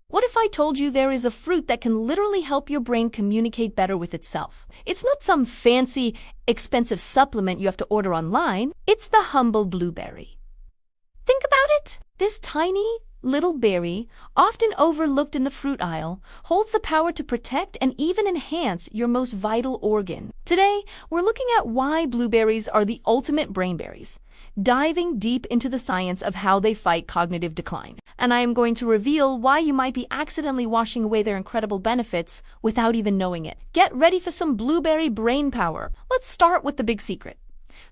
What if I told you there is a fruit that can literally help your brain communicate better with itself? It's not some fancy, expensive supplement you have to order online. It's the humble blueberry. Think about it. This tiny, little berry, often overlooked in the fruit aisle, holds the power to protect and even enhance your most vital organ. Today, we're looking at why blueberries are the ultimate brain berries, diving deep into the science of how they fight cognitive decline. And I am going to reveal why you might be accidentally washing away their incredible benefits without even knowing it. Get ready for some blueberry brain power. Let's start with the big secret.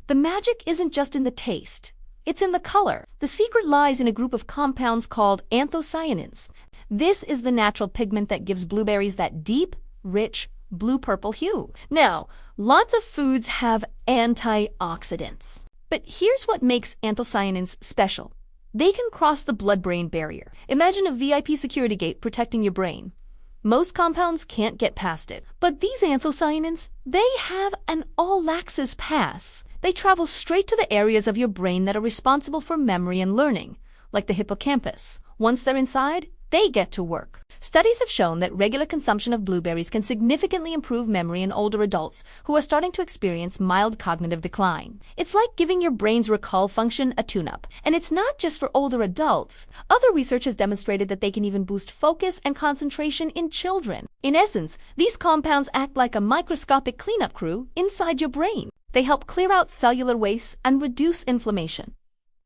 The magic isn't just in the taste. It's in the color. The secret lies in a group of compounds called anthocyanins. This is the natural pigment that gives blueberries that deep, rich, blue-purple hue. Now, lots of foods have antioxidants. But here's what makes anthocyanins special. They can cross the blood-brain barrier. Imagine a VIP security gate protecting your brain. Most compounds can't get past it. But these anthocyanins, they have an all-access pass. They travel straight to the areas of your brain that are responsible for memory and learning, like the hippocampus. Once they're inside, they get to work. Studies have shown that regular consumption of blueberries can significantly improve memory in older adults who are starting to experience mild cognitive decline. It's like giving your brain's recall function a tune-up. And it's not just for older adults. Other research has demonstrated that they can even boost focus and concentration in children. In essence, these compounds act like a microscopic cleanup crew inside your brain. They help clear out cellular waste and reduce inflammation,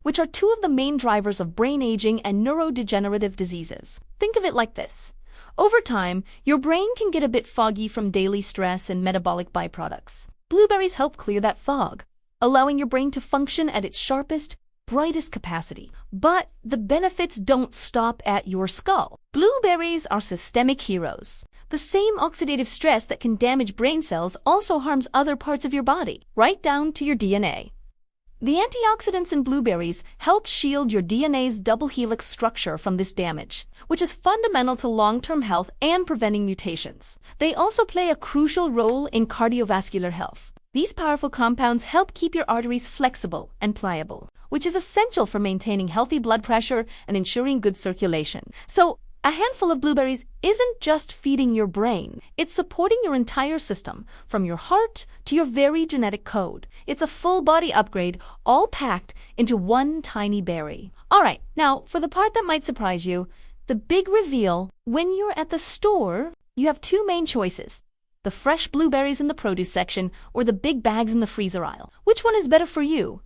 which are two of the main drivers of brain aging and neurodegenerative diseases. Think of it like this. Over time, your brain can get a bit foggy from daily stress and metabolic byproducts. Blueberries help clear that fog, allowing your brain to function at its sharpest, brightest capacity. But the benefits don't stop at your skull. Blueberries are systemic heroes. The same oxidative stress that can damage brain cells also harms other parts of your body, right down to your DNA. The antioxidants in blueberries help shield your DNA's double helix structure from this damage, which is fundamental to long-term health and preventing mutations. They also play a crucial role in cardiovascular health. These powerful compounds help keep your arteries flexible and pliable, which is essential for maintaining healthy blood pressure and ensuring good circulation. So, a handful of blueberries isn't just feeding your brain, it's supporting your entire system, from your heart to your very genetic code. It's a full-body upgrade, all packed into one tiny berry. Alright, now for the part that might surprise you, the big reveal. When you're at the store, you have two main choices: the fresh blueberries in the produce section or the big bags in the freezer aisle. Which one is better for you?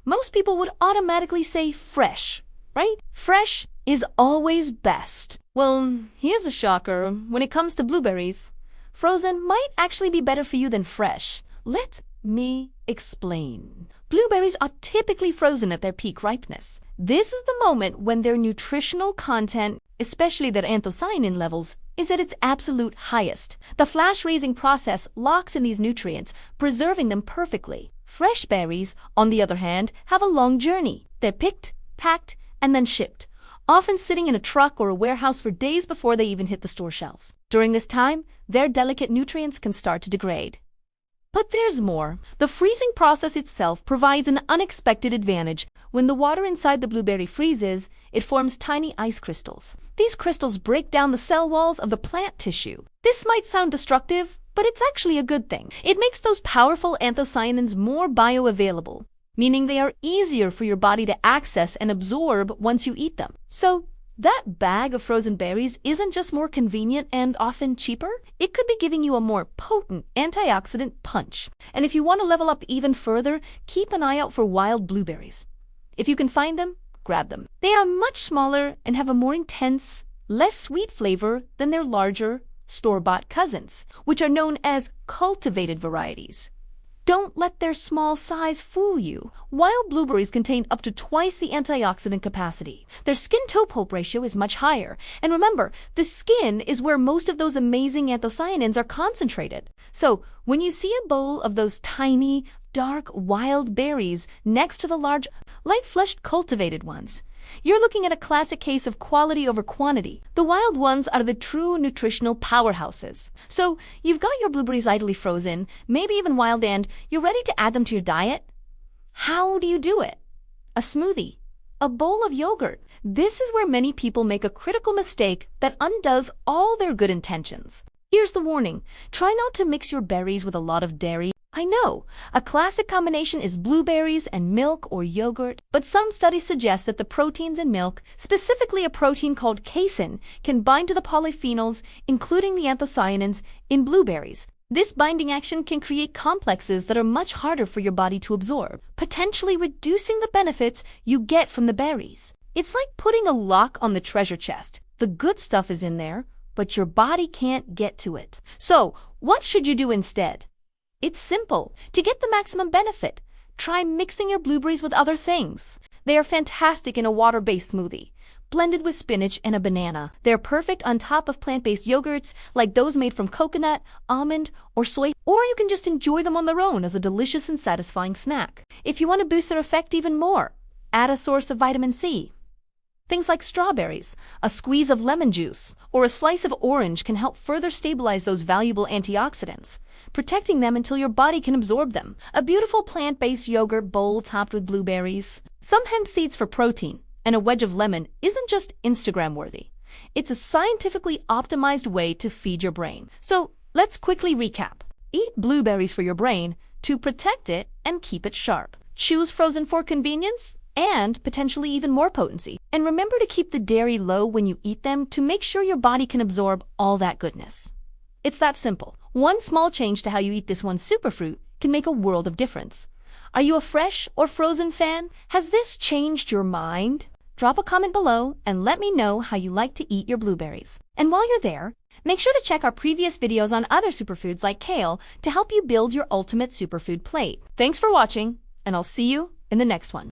Most people would automatically say fresh, right? Fresh is always best. Well, here's a shocker. When it comes to blueberries, frozen might actually be better for you than fresh. Let me explain. Blueberries are typically frozen at their peak ripeness. This is the moment when their nutritional content, especially their anthocyanin levels, is at its absolute highest. The flash-raising process locks in these nutrients, preserving them perfectly. Fresh berries, on the other hand, have a long journey. They're picked, packed, and then shipped, often sitting in a truck or a warehouse for days before they even hit the store shelves. During this time, their delicate nutrients can start to degrade. But there's more. The freezing process itself provides an unexpected advantage. When the water inside the blueberry freezes, it forms tiny ice crystals. These crystals break down the cell walls of the plant tissue. This might sound destructive, but it's actually a good thing. It makes those powerful anthocyanins more bioavailable, meaning they are easier for your body to access and absorb once you eat them. So, that bag of frozen berries isn't just more convenient and often cheaper, it could be giving you a more potent antioxidant punch. And if you want to level up even further, keep an eye out for wild blueberries. If you can find them, grab them. They are much smaller and have a more intense, less sweet flavor than their larger, store-bought cousins, which are known as cultivated varieties. Don't let their small size fool you. Wild blueberries contain up to twice the antioxidant capacity. Their skin-to pulp ratio is much higher. And remember, the skin is where most of those amazing anthocyanins are concentrated. So, when you see a bowl of those tiny, dark, wild berries next to the large, light-fleshed cultivated ones, you're looking at a classic case of quality over quantity. The wild ones are the true nutritional powerhouses. So, you've got your blueberries idly frozen, maybe even wild, and you're ready to add them to your diet? How do you do it? A smoothie, A bowl of yogurt. This is where many people make a critical mistake that undoes all their good intentions. Here's the warning. Try not to mix your berries with a lot of dairy. I know, a classic combination is blueberries and milk or yogurt, but some studies suggest that the proteins in milk, specifically a protein called casein, can bind to the polyphenols, including the anthocyanins, in blueberries. This binding action can create complexes that are much harder for your body to absorb, potentially reducing the benefits you get from the berries. It's like putting a lock on the treasure chest. The good stuff is in there, but your body can't get to it. So, what should you do instead? It's simple. To get the maximum benefit, try mixing your blueberries with other things. They are fantastic in a water-based smoothie, blended with spinach and a banana. They're perfect on top of plant-based yogurts like those made from coconut, almond, or soy, or you can just enjoy them on their own as a delicious and satisfying snack. If you want to boost their effect even more, add a source of vitamin C. Things like strawberries, a squeeze of lemon juice, or a slice of orange can help further stabilize those valuable antioxidants, protecting them until your body can absorb them. A beautiful plant-based yogurt bowl topped with blueberries, some hemp seeds for protein, and a wedge of lemon isn't just Instagram-worthy. It's a scientifically optimized way to feed your brain. So let's quickly recap. Eat blueberries for your brain to protect it and keep it sharp. Choose frozen for convenience and potentially even more potency. And remember to keep the dairy low when you eat them to make sure your body can absorb all that goodness. It's that simple. One small change to how you eat this one superfruit can make a world of difference. Are you a fresh or frozen fan? Has this changed your mind? Drop a comment below and let me know how you like to eat your blueberries. And while you're there, make sure to check our previous videos on other superfoods like kale to help you build your ultimate superfood plate. Thanks for watching, and I'll see you in the next one.